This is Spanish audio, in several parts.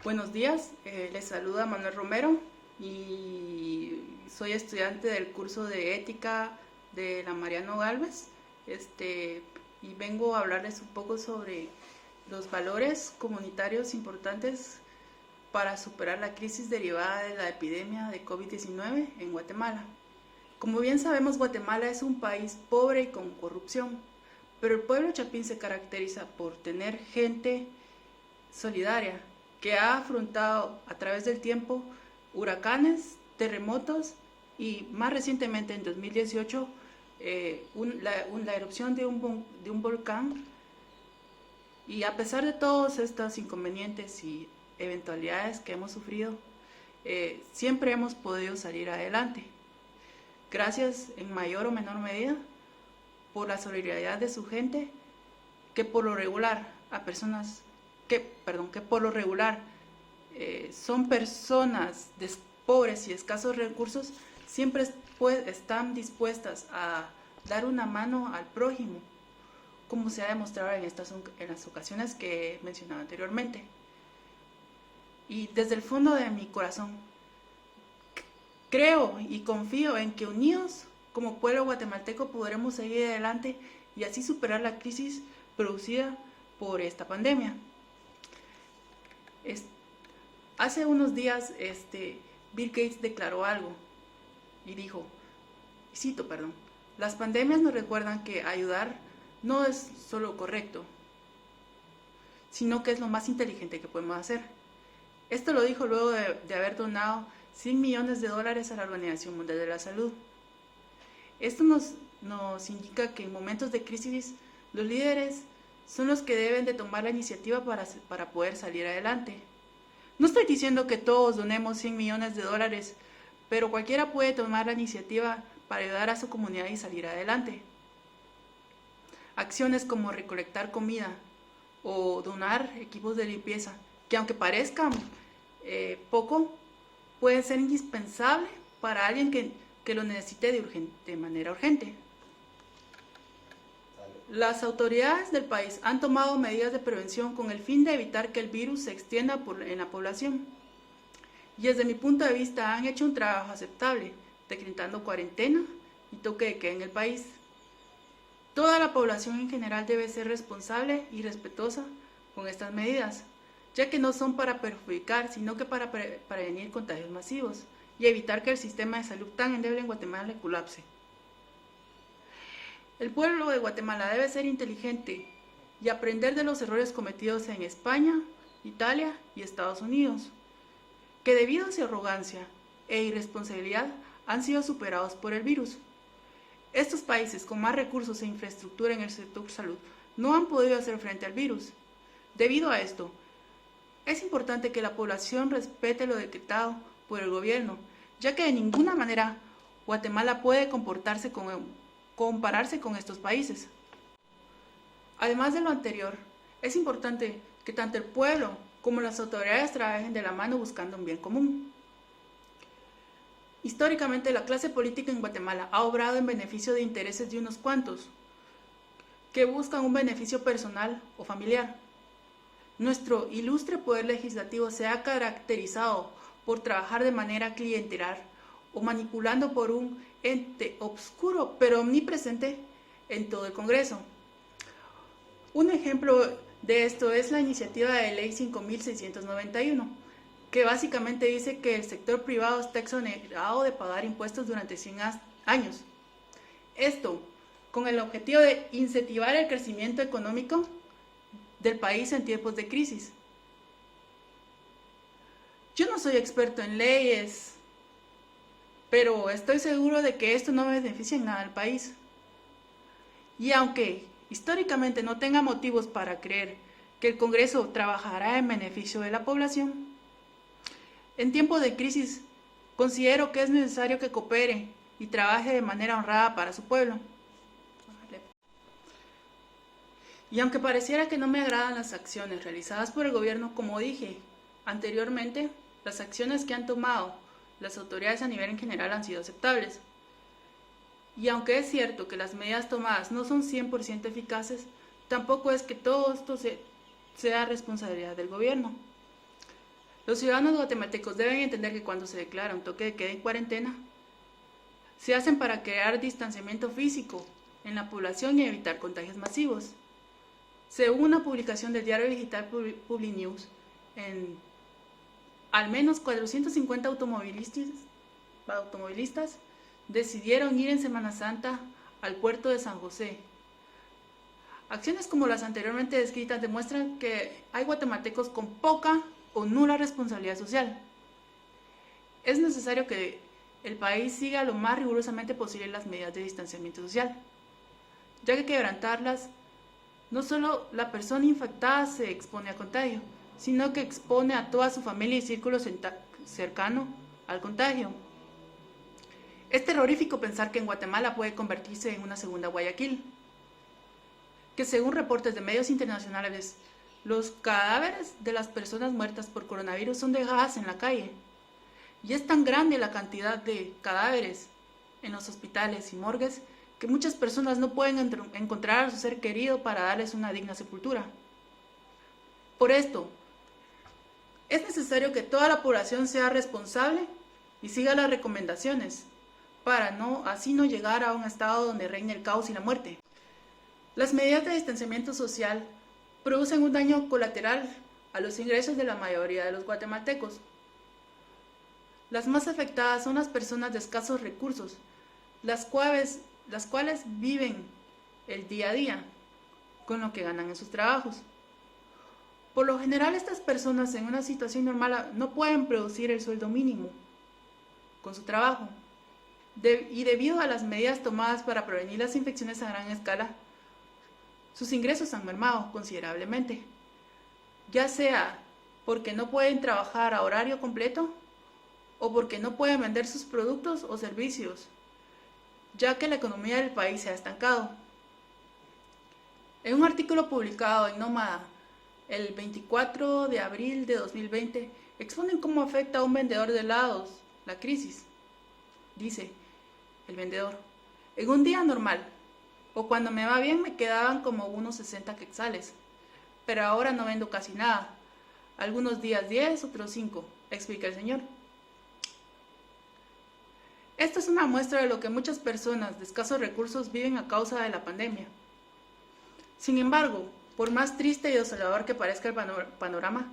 Buenos días, les saluda Manuel Romero y soy estudiante del curso de Ética de la Mariano Gálvez y vengo a hablarles un poco sobre los valores comunitarios importantes para superar la crisis derivada de la epidemia de COVID-19 en Guatemala. Como bien sabemos, Guatemala es un país pobre y con corrupción, pero el pueblo chapín se caracteriza por tener gente solidaria que ha afrontado a través del tiempo huracanes, terremotos y más recientemente en 2018 la erupción de un volcán. Y a pesar de todos estos inconvenientes y eventualidades que hemos sufrido, siempre hemos podido salir adelante, gracias en mayor o menor medida por la solidaridad de su gente, que por lo regular son personas pobres y escasos recursos, siempre están dispuestas a dar una mano al prójimo, como se ha demostrado en las ocasiones que he mencionado anteriormente. Y desde el fondo de mi corazón, creo y confío en que unidos como pueblo guatemalteco podremos seguir adelante y así superar la crisis producida por esta pandemia. Hace unos días Bill Gates declaró algo y dijo, cito, las pandemias nos recuerdan que ayudar no es solo correcto, sino que es lo más inteligente que podemos hacer. Esto lo dijo luego de haber donado $100 millones a la Organización Mundial de la Salud. Esto nos indica que en momentos de crisis los líderes son los que deben de tomar la iniciativa para poder salir adelante. No estoy diciendo que todos donemos $100 millones, pero cualquiera puede tomar la iniciativa para ayudar a su comunidad y salir adelante. Acciones como recolectar comida o donar equipos de limpieza, que aunque parezcan poco, pueden ser indispensables para alguien que lo necesite de manera urgente. Las autoridades del país han tomado medidas de prevención con el fin de evitar que el virus se extienda en la población. Y desde mi punto de vista han hecho un trabajo aceptable, decretando cuarentena y toque de queda en el país. Toda la población en general debe ser responsable y respetuosa con estas medidas, ya que no son para perjudicar, sino que para prevenir contagios masivos y evitar que el sistema de salud tan endeble en Guatemala colapse. El pueblo de Guatemala debe ser inteligente y aprender de los errores cometidos en España, Italia y Estados Unidos, que debido a su arrogancia e irresponsabilidad han sido superados por el virus. Estos países con más recursos e infraestructura en el sector salud no han podido hacer frente al virus. Debido a esto, es importante que la población respete lo decretado por el gobierno, ya que de ninguna manera Guatemala puede compararse con estos países. Además de lo anterior, es importante que tanto el pueblo como las autoridades trabajen de la mano buscando un bien común. Históricamente, la clase política en Guatemala ha obrado en beneficio de intereses de unos cuantos, que buscan un beneficio personal o familiar. Nuestro ilustre poder legislativo se ha caracterizado por trabajar de manera clientelar o manipulando por un ente obscuro pero omnipresente en todo el Congreso. Un ejemplo de esto es la iniciativa de ley 5691, que básicamente dice que el sector privado está exonerado de pagar impuestos durante 100 años. Esto con el objetivo de incentivar el crecimiento económico del país en tiempos de crisis. Yo no soy experto en leyes, pero estoy seguro de que esto no beneficia en nada al país. Y aunque históricamente no tenga motivos para creer que el Congreso trabajará en beneficio de la población, en tiempos de crisis considero que es necesario que coopere y trabaje de manera honrada para su pueblo. Y aunque pareciera que no me agradan las acciones realizadas por el gobierno, como dije anteriormente, las acciones que han tomado las autoridades a nivel en general han sido aceptables. Y aunque es cierto que las medidas tomadas no son 100% eficaces, tampoco es que todo esto sea responsabilidad del gobierno. Los ciudadanos guatemaltecos deben entender que cuando se declara un toque de queda en cuarentena, se hacen para crear distanciamiento físico en la población y evitar contagios masivos. Según una publicación del diario digital Publinews, en al menos 450 automovilistas decidieron ir en Semana Santa al puerto de San José. Acciones como las anteriormente descritas demuestran que hay guatemaltecos con poca o nula responsabilidad social. Es necesario que el país siga lo más rigurosamente posible las medidas de distanciamiento social, ya que quebrantarlas, no solo la persona infectada se expone a contagio, sino que expone a toda su familia y círculo cercano al contagio. Es terrorífico pensar que en Guatemala puede convertirse en una segunda Guayaquil, que según reportes de medios internacionales, los cadáveres de las personas muertas por coronavirus son dejadas en la calle. Y es tan grande la cantidad de cadáveres en los hospitales y morgues que muchas personas no pueden encontrar a su ser querido para darles una digna sepultura. Por esto, es necesario que toda la población sea responsable y siga las recomendaciones, para así no llegar a un estado donde reine el caos y la muerte. Las medidas de distanciamiento social producen un daño colateral a los ingresos de la mayoría de los guatemaltecos. Las más afectadas son las personas de escasos recursos, las cuales viven el día a día con lo que ganan en sus trabajos. Por lo general, estas personas en una situación normal no pueden producir el sueldo mínimo con su trabajo. Y debido a las medidas tomadas para prevenir las infecciones a gran escala, sus ingresos han mermado considerablemente, ya sea porque no pueden trabajar a horario completo o porque no pueden vender sus productos o servicios, ya que la economía del país se ha estancado. En un artículo publicado en Nómada el 24 de abril de 2020, exponen cómo afecta a un vendedor de helados la crisis. Dice el vendedor: en un día normal, o cuando me va bien, me quedaban como unos 60 quetzales, pero ahora no vendo casi nada. Algunos días 10, otros 5, explica el señor. Esta es una muestra de lo que muchas personas de escasos recursos viven a causa de la pandemia. Sin embargo, por más triste y desolador que parezca el panorama,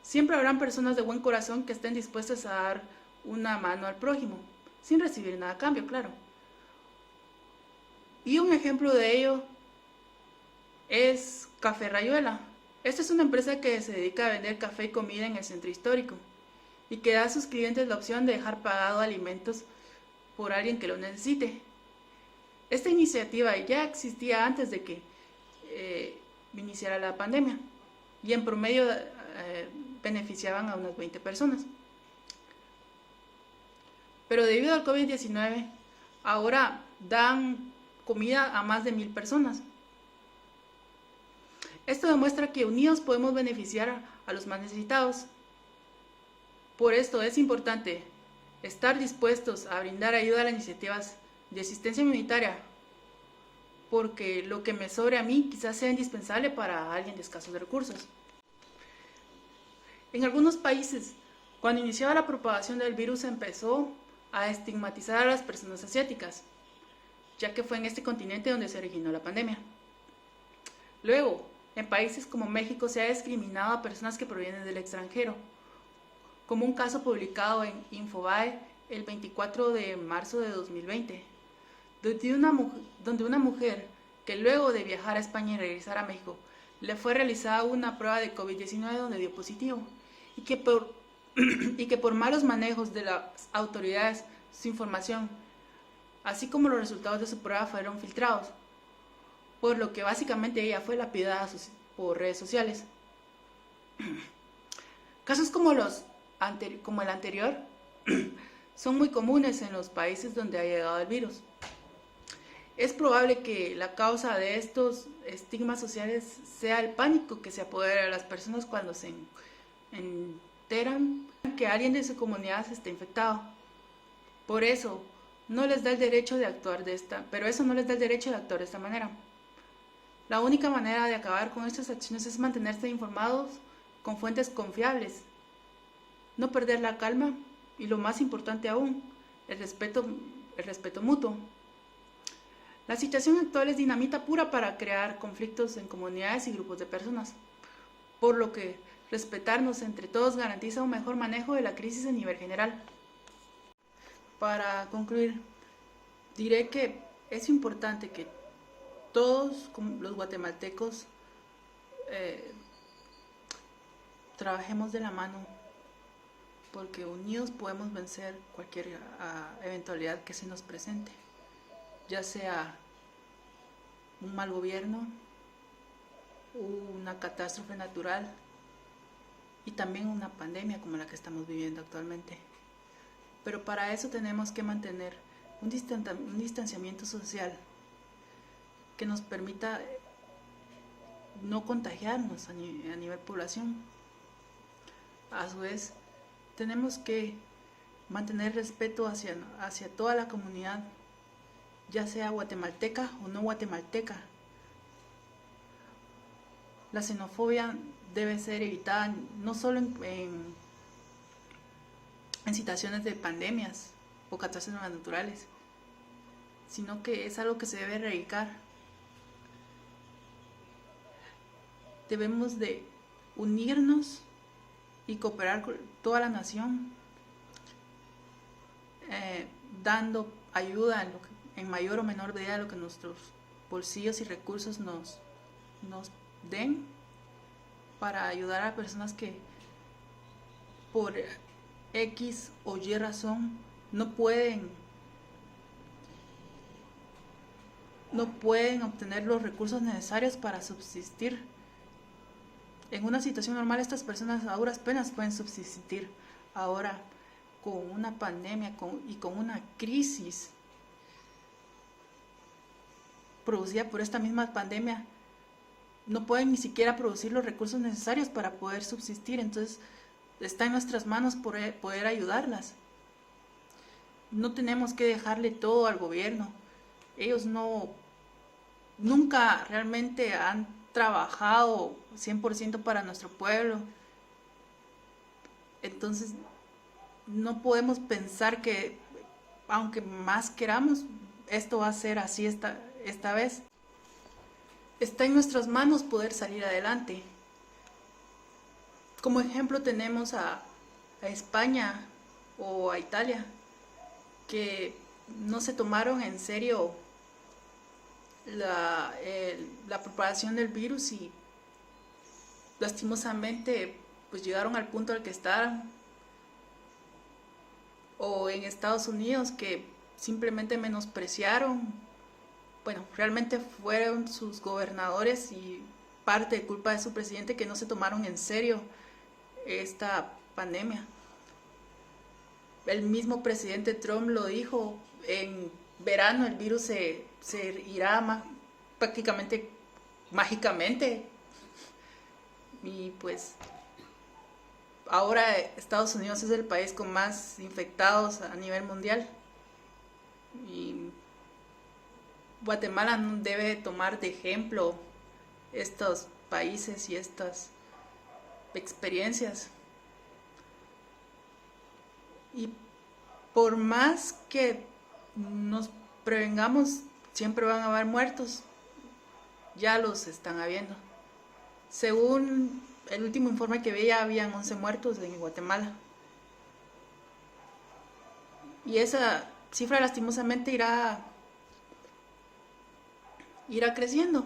siempre habrán personas de buen corazón que estén dispuestas a dar una mano al prójimo, sin recibir nada a cambio, claro. Y un ejemplo de ello es Café Rayuela. Esta es una empresa que se dedica a vender café y comida en el centro histórico y que da a sus clientes la opción de dejar pagado alimentos por alguien que lo necesite. Esta iniciativa ya existía antes de que iniciara la pandemia y en promedio beneficiaban a unas 20 personas. Pero debido al COVID-19, ahora dan comida a más de 1000 personas. Esto demuestra que unidos podemos beneficiar a los más necesitados. Por esto es importante estar dispuestos a brindar ayuda a las iniciativas de asistencia humanitaria, porque lo que me sobre a mí quizás sea indispensable para alguien de escasos recursos. En algunos países, cuando iniciaba la propagación del virus, se empezó a estigmatizar a las personas asiáticas, ya que fue en este continente donde se originó la pandemia. Luego, en países como México se ha discriminado a personas que provienen del extranjero, como un caso publicado en Infobae el 24 de marzo de 2020, donde una mujer que luego de viajar a España y regresar a México, le fue realizada una prueba de COVID-19 donde dio positivo, y que por malos manejos de las autoridades, su información, así como los resultados de su prueba, fueron filtrados, por lo que básicamente ella fue lapidada por redes sociales. Casos como el anterior son muy comunes en los países donde ha llegado el virus. Es probable que la causa de estos estigmas sociales sea el pánico que se apodera de las personas cuando se enteran que alguien de su comunidad se está infectado. Por eso no les da el derecho de actuar de esta manera. La única manera de acabar con estas acciones es mantenerse informados con fuentes confiables no perder la calma y lo más importante aún, el respeto mutuo. La situación actual es dinamita pura para crear conflictos en comunidades y grupos de personas, por lo que respetarnos entre todos garantiza un mejor manejo de la crisis a nivel general. Para concluir, diré que es importante que todos los guatemaltecos trabajemos de la mano, porque unidos podemos vencer cualquier eventualidad que se nos presente, ya sea un mal gobierno, una catástrofe natural y también una pandemia como la que estamos viviendo actualmente. Pero para eso tenemos que mantener un distanciamiento social que nos permita no contagiarnos a nivel población. A su vez, tenemos que mantener respeto hacia toda la comunidad, ya sea guatemalteca o no guatemalteca. La xenofobia debe ser evitada no solo en situaciones de pandemias o catástrofes naturales, sino que es algo que se debe erradicar. Debemos de unirnos y cooperar con toda la nación, dando ayuda en mayor o menor medida lo que nuestros bolsillos y recursos nos den, para ayudar a personas que por X o Y razón no pueden obtener los recursos necesarios para subsistir. En una situación normal estas personas a duras penas pueden subsistir. Ahora, con una pandemia y con una crisis producida por esta misma pandemia, no pueden ni siquiera producir los recursos necesarios para poder subsistir. Entonces está en nuestras manos poder ayudarlas. No tenemos que dejarle todo al gobierno. Ellos nunca realmente han trabajado 100% para nuestro pueblo. Entonces no podemos pensar que aunque más queramos, esto va a ser así esta vez. Está en nuestras manos poder salir adelante. Como ejemplo tenemos a España o a Italia, que no se tomaron en serio la propagación del virus y lastimosamente pues llegaron al punto al que estaban. O en Estados Unidos, que simplemente menospreciaron, bueno, realmente fueron sus gobernadores y parte de culpa de su presidente que no se tomaron en serio esta pandemia. El mismo presidente Trump lo dijo, en verano el virus se irá prácticamente mágicamente. Y pues ahora Estados Unidos es el país con más infectados a nivel mundial. Y Guatemala debe tomar de ejemplo estos países y estas experiencias. Y por más que nos prevengamos, siempre van a haber muertos. Ya los están habiendo. Según el último informe que veía, habían 11 muertos en Guatemala. Y esa cifra lastimosamente irá creciendo.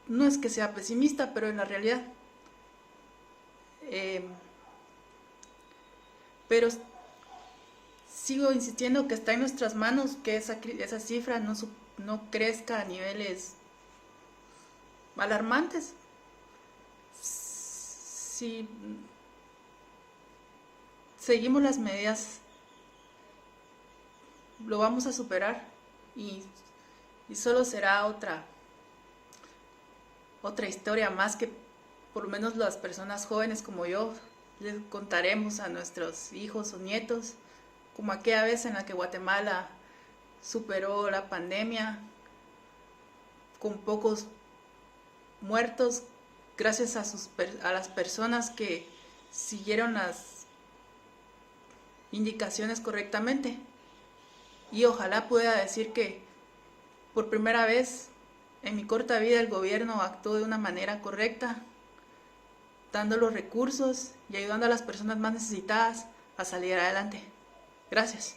No es que sea pesimista, pero en la realidad. Pero sigo insistiendo que está en nuestras manos que esa cifra no crezca a niveles alarmantes. Si seguimos las medidas, lo vamos a superar y solo será otra historia más que por lo menos las personas jóvenes como yo les contaremos a nuestros hijos o nietos, como aquella vez en la que Guatemala superó la pandemia con pocos muertos gracias a las personas que siguieron las indicaciones correctamente. Y ojalá pueda decir que por primera vez en mi corta vida el gobierno actuó de una manera correcta, dando los recursos y ayudando a las personas más necesitadas a salir adelante. Gracias.